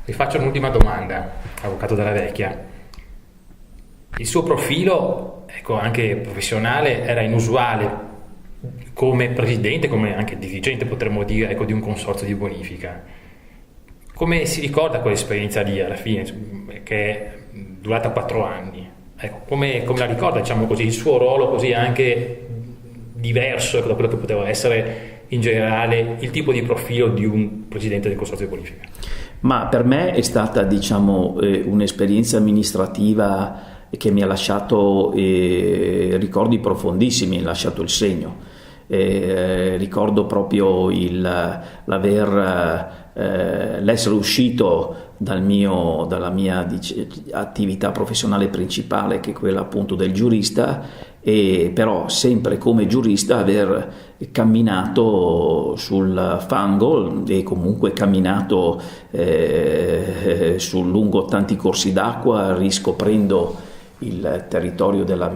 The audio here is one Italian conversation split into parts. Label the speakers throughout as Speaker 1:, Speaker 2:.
Speaker 1: Vi faccio un'ultima domanda, avvocato Della Vecchia. Il suo profilo, ecco, anche professionale, era inusuale come presidente, come anche dirigente, potremmo dire, ecco, di un consorzio di bonifica. Come si ricorda quell'esperienza lì alla fine, che è durata 4 anni? Ecco, come la ricorda, diciamo così, il suo ruolo così anche diverso, ecco, da quello che poteva essere in generale il tipo di profilo di un presidente del consorzio di bonifica?
Speaker 2: Ma per me è stata, diciamo, un'esperienza amministrativa che mi ha lasciato ricordi profondissimi, mi ha lasciato il segno. Ricordo proprio l'essere uscito dalla mia attività professionale principale, che è quella appunto del giurista, e però sempre come giurista aver camminato sul fango e comunque camminato lungo tanti corsi d'acqua, riscoprendo il territorio della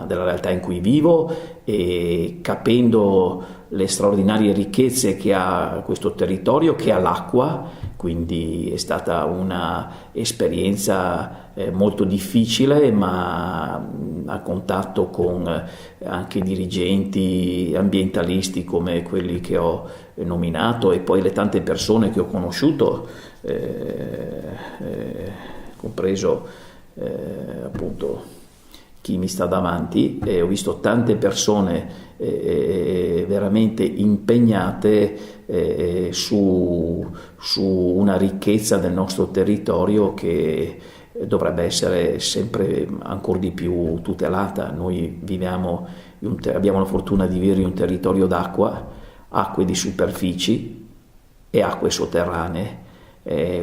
Speaker 2: realtà in cui vivo e capendo le straordinarie ricchezze che ha questo territorio, che ha l'acqua. Quindi è stata una esperienza molto difficile, ma a contatto con anche dirigenti ambientalisti come quelli che ho nominato, e poi le tante persone che ho conosciuto, compreso appunto chi mi sta davanti, e ho visto tante persone veramente impegnate su una ricchezza del nostro territorio che dovrebbe essere sempre ancora di più tutelata. Noi abbiamo la fortuna di vivere in un territorio d'acqua, acque di superfici e acque sotterranee.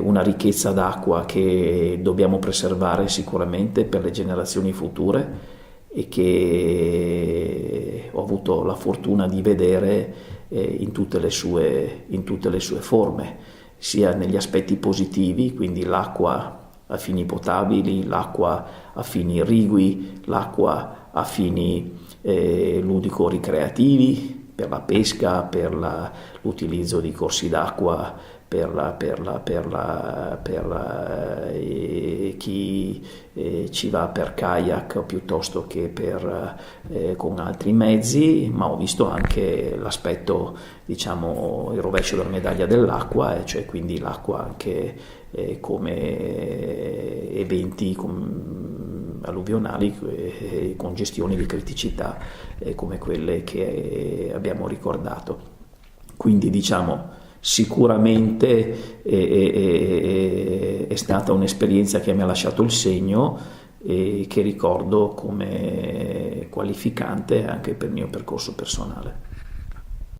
Speaker 2: Una ricchezza d'acqua che dobbiamo preservare sicuramente per le generazioni future, e che ho avuto la fortuna di vedere in tutte le sue forme, sia negli aspetti positivi, quindi l'acqua a fini potabili, l'acqua a fini irrigui, l'acqua a fini ludico-ricreativi, per la pesca, per l'utilizzo di corsi d'acqua, chi ci va per kayak piuttosto che con altri mezzi, ma ho visto anche l'aspetto, diciamo, il rovescio della medaglia dell'acqua, cioè quindi l'acqua anche come eventi alluvionali, con gestioni di criticità come quelle che abbiamo ricordato. Quindi, diciamo, sicuramente è stata un'esperienza che mi ha lasciato il segno e che ricordo come qualificante anche per il mio percorso personale.